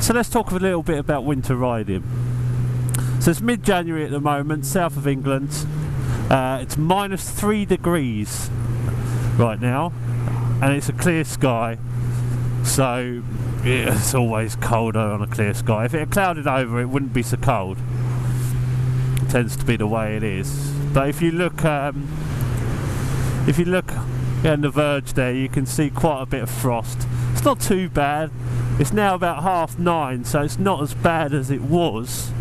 So let's talk a little bit about winter riding. So it's mid-January at the moment, south of England. It's -3 degrees right now, and it's a clear sky. So it's always colder on a clear sky. If it had clouded over, it wouldn't be so cold. It tends to be the way it is. But if you look on the verge there, you can see quite a bit of frost. It's not too bad. It's now about 9:30, so it's not as bad as it was.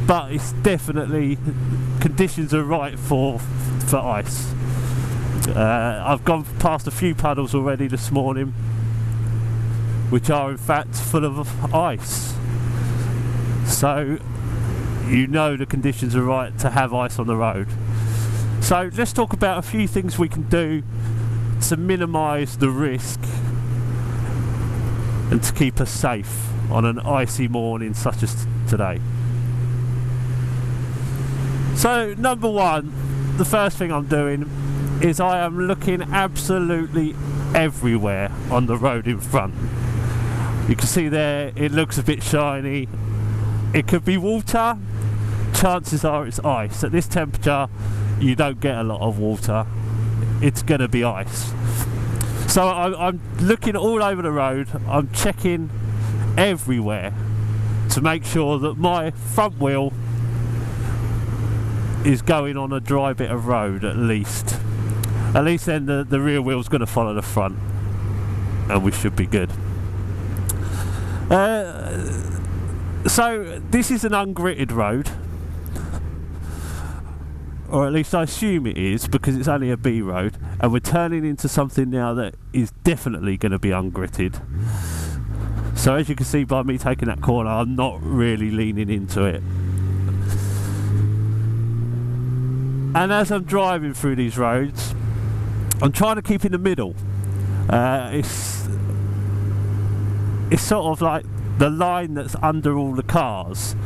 But it's definitely, conditions are right for ice. I've gone past a few puddles already this morning, which are in fact full of ice. So you know the conditions are right to have ice on the road. So let's talk about a few things we can do to minimise the risk and to keep us safe on an icy morning such as today. So number one, the first thing I'm doing is I am looking absolutely everywhere on the road in front. You can see there it looks a bit shiny. It could be water, chances are it's ice. At this temperature you don't get a lot of water, it's going to be ice. So I'm looking all over the road, I'm checking everywhere to make sure that my front wheel is going on a dry bit of road at least. At least then the rear wheel's going to follow the front and we should be good. So this is an ungritted road, or at least I assume it is because it's only a B road, and we're turning into something now that is definitely going to be ungritted. So as you can see by me taking that corner, I'm not really leaning into it. And as I'm driving through these roads, I'm trying to keep in the middle. It's sort of like the line that's under all the cars.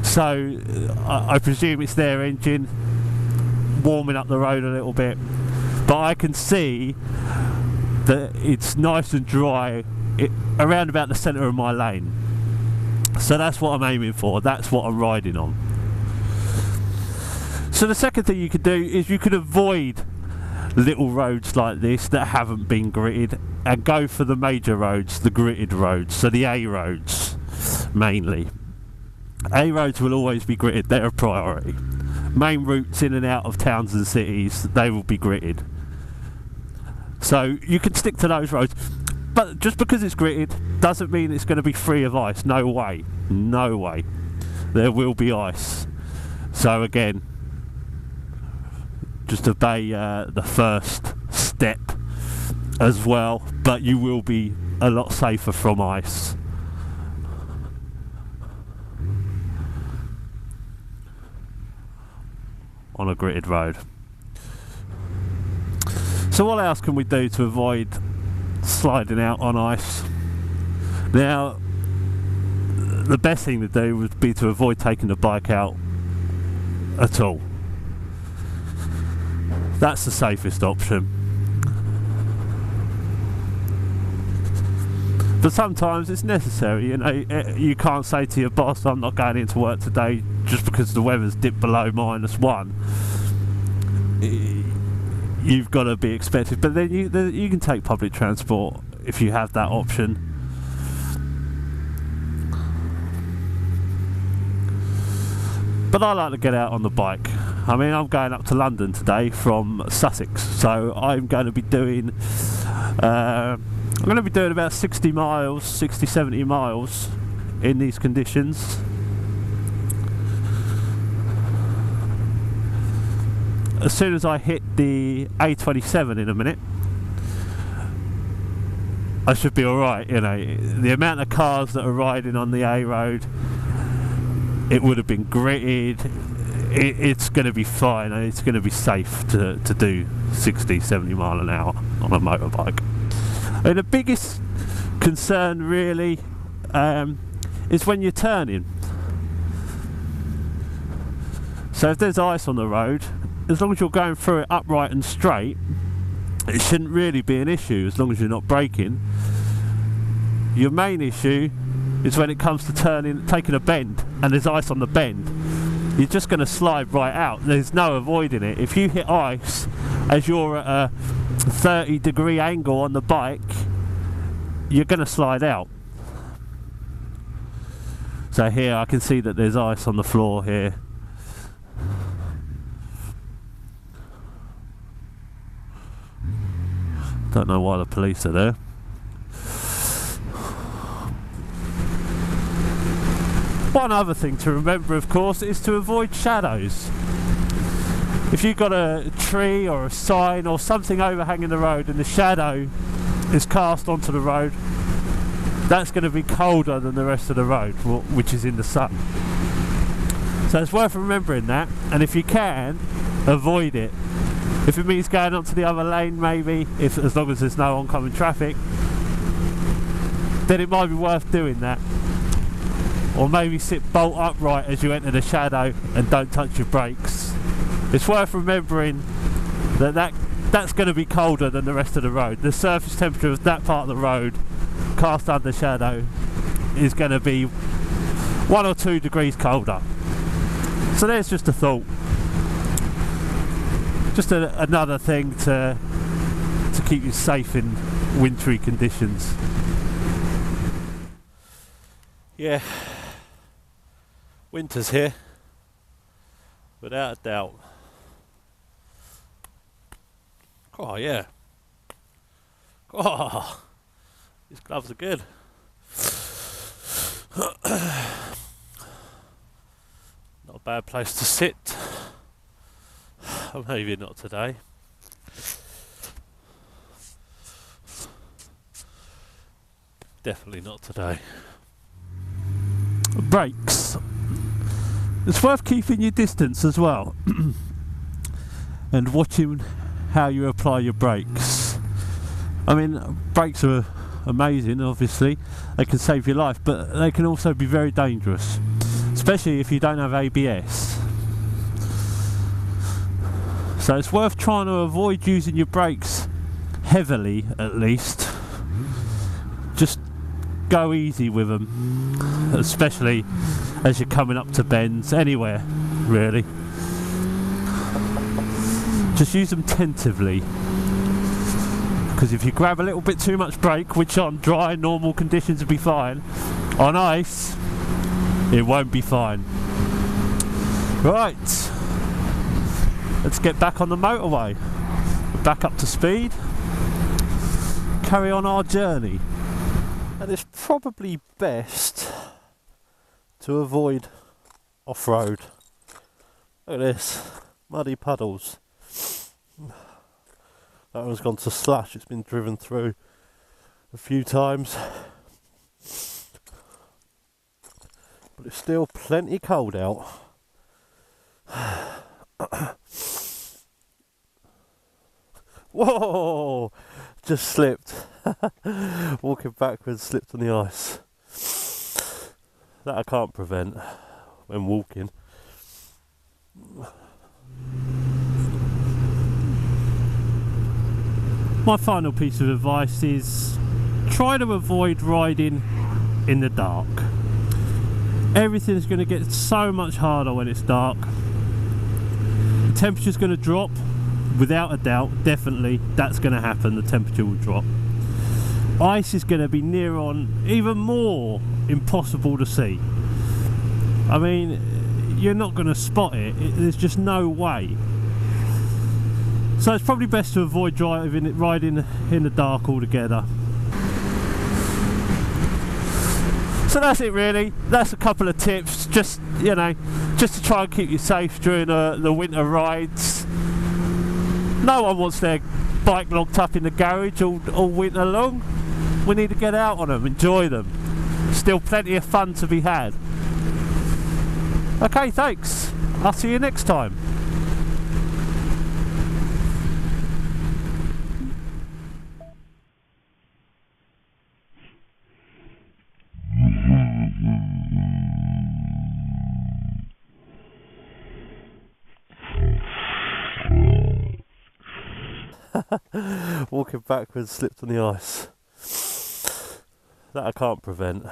So I presume it's their engine warming up the road a little bit. But I can see that it's nice and dry around about the centre of my lane. So that's what I'm aiming for, that's what I'm riding on. So the second thing you could do is you could avoid little roads like this that haven't been gritted and go for the major roads, the gritted roads, so the A roads mainly. A roads will always be gritted, they're a priority. Main routes in and out of towns and cities, they will be gritted. So you can stick to those roads, but just because it's gritted doesn't mean it's going to be free of ice. No way, no way. There will be ice. So again, just obey the first step as well, but you will be a lot safer from ice. On a gritted road. So what else can we do to avoid sliding out on ice? Now, the best thing to do would be to avoid taking the bike out at all. That's the safest option. But sometimes it's necessary, you know. You can't say to your boss, I'm not going into work today just because the weather's dipped below -1. You've got to be expected, but then you can take public transport if you have that option. But I like to get out on the bike. I mean, I'm going up to London today from Sussex, so I'm going to be doing about 60 miles, 60-70 miles in these conditions. As soon as I hit the A27 in a minute, I should be alright, you know. The amount of cars that are riding on the A road, it would have been gritted. It's going to be fine, and it's going to be safe to do 60-70 mile an hour on a motorbike. And the biggest concern really is when you're turning. So if there's ice on the road, as long as you're going through it upright and straight, it shouldn't really be an issue as long as you're not braking. Your main issue is when it comes to taking a bend and there's ice on the bend. You're just going to slide right out. There's no avoiding it. If you hit ice as you're at a 30-degree angle on the bike, you're going to slide out. So here I can see that there's ice on the floor here. Don't know why the police are there. One other thing to remember, of course, is to avoid shadows. If you've got a tree or a sign or something overhanging the road and the shadow is cast onto the road, that's going to be colder than the rest of the road, which is in the sun. So it's worth remembering that, and if you can, avoid it. If it means going onto the other lane, maybe, as long as there's no oncoming traffic, then it might be worth doing that. Or maybe sit bolt upright as you enter the shadow and don't touch your brakes. It's worth remembering that's going to be colder than the rest of the road. The surface temperature of that part of the road cast under shadow is going to be 1 or 2 degrees colder. So there's just a thought. Just another thing to keep you safe in wintry conditions. Yeah, winter's here, without a doubt. Oh yeah. Oh, these gloves are good. Not a bad place to sit. Or maybe not today. Definitely not today. Brakes. It's worth keeping your distance as well and watching how you apply your brakes. I mean, brakes are amazing, obviously. They can save your life, but they can also be very dangerous, especially if you don't have ABS. So it's worth trying to avoid using your brakes heavily, at least. Just go easy with them, especially as you're coming up to bends, anywhere really. Just use them tentatively, because if you grab a little bit too much brake, which on dry normal conditions would be fine, on ice it won't be fine. Right, let's get back on the motorway, back up to speed, carry on our journey. And it's probably best to avoid off-road. Look at this, muddy puddles. That one's gone to slush, it's been driven through a few times. But it's still plenty cold out. Whoa! Just slipped. Walking backwards, slipped on the ice. That I can't prevent when walking. My final piece of advice is try to avoid riding in the dark. Everything's going to get so much harder when it's dark. The temperature's going to drop, without a doubt, definitely that's going to happen, the temperature will drop. Ice is going to be near on even more impossible to see. I mean, you're not going to spot it, there's just no way. So it's probably best to avoid riding in the dark altogether. So that's it really, that's a couple of tips, just, you know, just to try and keep you safe during the winter rides. No one wants their bike locked up in the garage all winter long. We need to get out on them, enjoy them. Still plenty of fun to be had. Okay, thanks. I'll see you next time. Walking backwards, slipped on the ice. That I can't prevent.